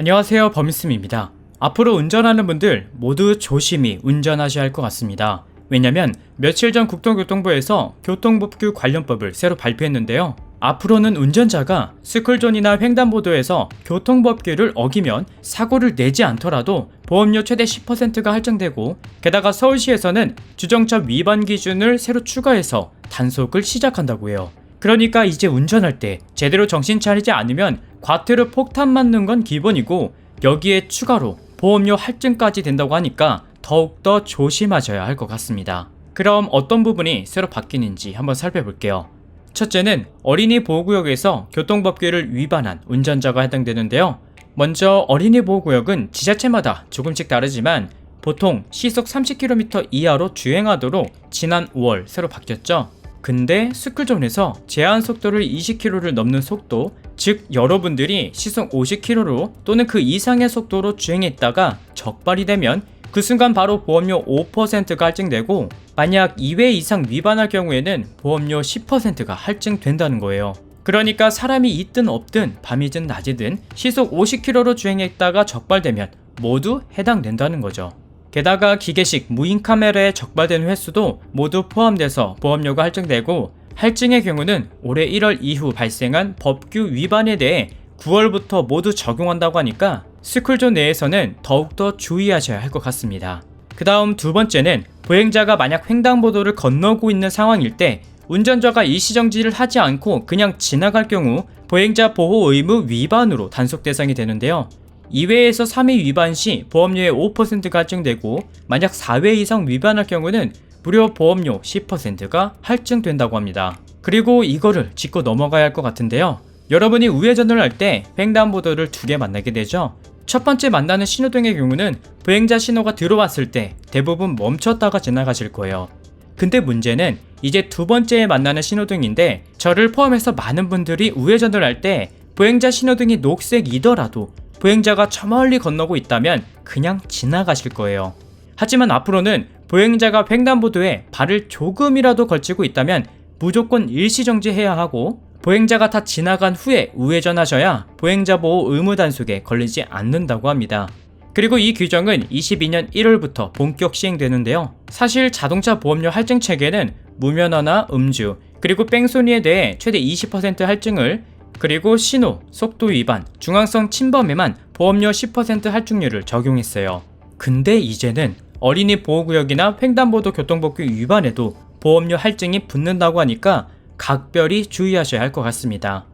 안녕하세요, 범이스입니다. 앞으로 운전하는 분들 모두 조심히 운전하셔야 할 것 같습니다. 왜냐면 며칠 전 국토교통부에서 교통법규 관련법을 새로 발표했는데요. 앞으로는 운전자가 스쿨존이나 횡단보도에서 교통법규를 어기면 사고를 내지 않더라도 보험료 최대 10%가 할증되고, 게다가 서울시에서는 주정차 위반 기준을 새로 추가해서 단속을 시작한다고 해요. 그러니까 이제 운전할 때 제대로 정신 차리지 않으면 과태료 폭탄 맞는 건 기본이고, 여기에 추가로 보험료 할증까지 된다고 하니까 더욱더 조심하셔야 할 것 같습니다. 그럼 어떤 부분이 새로 바뀌는지 한번 살펴볼게요. 첫째는 어린이 보호구역에서 교통법규를 위반한 운전자가 해당되는데요. 먼저 어린이 보호구역은 지자체마다 조금씩 다르지만 보통 시속 30km 이하로 주행하도록 지난 5월 새로 바뀌었죠. 근데 스쿨존에서 제한 속도를 20km를 넘는 속도, 즉 여러분들이 시속 50km로 또는 그 이상의 속도로 주행했다가 적발이 되면 그 순간 바로 보험료 5%가 할증되고, 만약 2회 이상 위반할 경우에는 보험료 10%가 할증된다는 거예요. 그러니까 사람이 있든 없든 밤이든 낮이든 시속 50km로 주행했다가 적발되면 모두 해당된다는 거죠. 게다가 기계식 무인 카메라에 적발된 횟수도 모두 포함돼서 보험료가 할증되고, 할증의 경우는 올해 1월 이후 발생한 법규 위반에 대해 9월부터 모두 적용한다고 하니까 스쿨존 내에서는 더욱더 주의하셔야 할 것 같습니다. 그 다음 두 번째는 보행자가 만약 횡단보도를 건너고 있는 상황일 때 운전자가 일시정지를 하지 않고 그냥 지나갈 경우 보행자 보호 의무 위반으로 단속 대상이 되는데요. 2회에서 3회 위반 시 보험료의 5%가 할증되고, 만약 4회 이상 위반할 경우는 무려 보험료 10%가 할증된다고 합니다. 그리고 이거를 짚고 넘어가야 할 것 같은데요. 여러분이 우회전을 할 때 횡단보도를 두 개 만나게 되죠. 첫 번째 만나는 신호등의 경우는 보행자 신호가 들어왔을 때 대부분 멈췄다가 지나가실 거예요. 근데 문제는 이제 두 번째에 만나는 신호등인데, 저를 포함해서 많은 분들이 우회전을 할 때 보행자 신호등이 녹색이더라도 보행자가 저 멀리 건너고 있다면 그냥 지나가실 거예요. 하지만 앞으로는 보행자가 횡단보도에 발을 조금이라도 걸치고 있다면 무조건 일시정지해야 하고, 보행자가 다 지나간 후에 우회전하셔야 보행자 보호 의무 단속에 걸리지 않는다고 합니다. 그리고 이 규정은 22년 1월부터 본격 시행되는데요. 사실 자동차 보험료 할증 체계는 무면허나 음주, 그리고 뺑소니에 대해 최대 20% 할증을, 그리고 신호, 속도 위반, 중앙성 침범에만 보험료 10% 할증률을 적용했어요. 근데 이제는 어린이 보호구역이나 횡단보도 교통법규 위반에도 보험료 할증이 붙는다고 하니까 각별히 주의하셔야 할 것 같습니다.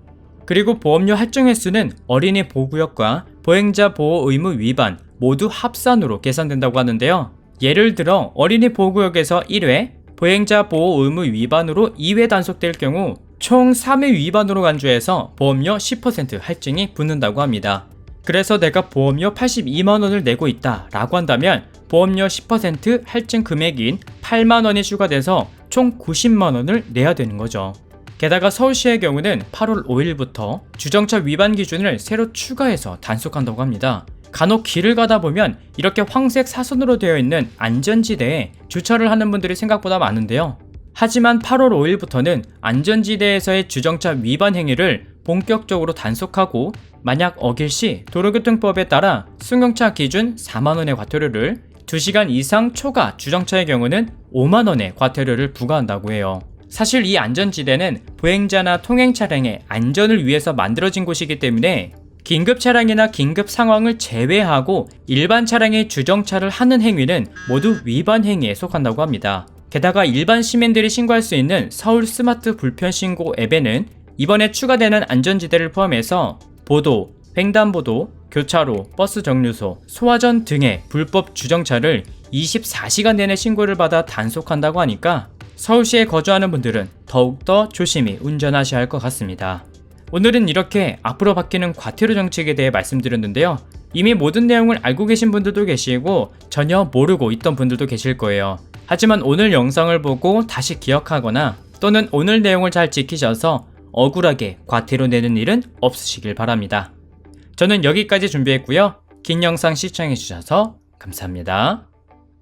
그리고 보험료 할증 횟수는 어린이 보호구역과 보행자 보호 의무 위반 모두 합산으로 계산된다고 하는데요. 예를 들어 어린이 보호구역에서 1회, 보행자 보호 의무 위반으로 2회 단속될 경우 총 3회 위반으로 간주해서 보험료 10% 할증이 붙는다고 합니다. 그래서 내가 보험료 82만원을 내고 있다 라고 한다면 보험료 10% 할증 금액인 8만원이 추가돼서 총 90만원을 내야 되는 거죠. 게다가 서울시의 경우는 8월 5일부터 주정차 위반 기준을 새로 추가해서 단속한다고 합니다. 간혹 길을 가다 보면 이렇게 황색 사선으로 되어 있는 안전지대에 주차를 하는 분들이 생각보다 많은데요. 하지만 8월 5일부터는 안전지대에서의 주정차 위반 행위를 본격적으로 단속하고, 만약 어길 시 도로교통법에 따라 승용차 기준 4만원의 과태료를, 2시간 이상 초과 주정차의 경우는 5만원의 과태료를 부과한다고 해요. 사실 이 안전지대는 보행자나 통행 차량의 안전을 위해서 만들어진 곳이기 때문에 긴급 차량이나 긴급 상황을 제외하고 일반 차량의 주정차를 하는 행위는 모두 위반 행위에 속한다고 합니다. 게다가 일반 시민들이 신고할 수 있는 서울 스마트 불편 신고 앱에는 이번에 추가되는 안전지대를 포함해서 보도, 횡단보도, 교차로, 버스 정류소, 소화전 등의 불법 주정차를 24시간 내내 신고를 받아 단속한다고 하니까 서울시에 거주하는 분들은 더욱더 조심히 운전하셔야 할 것 같습니다. 오늘은 이렇게 앞으로 바뀌는 과태료 정책에 대해 말씀드렸는데요. 이미 모든 내용을 알고 계신 분들도 계시고 전혀 모르고 있던 분들도 계실 거예요. 하지만 오늘 영상을 보고 다시 기억하거나 또는 오늘 내용을 잘 지키셔서 억울하게 과태료 내는 일은 없으시길 바랍니다. 저는 여기까지 준비했고요. 긴 영상 시청해주셔서 감사합니다.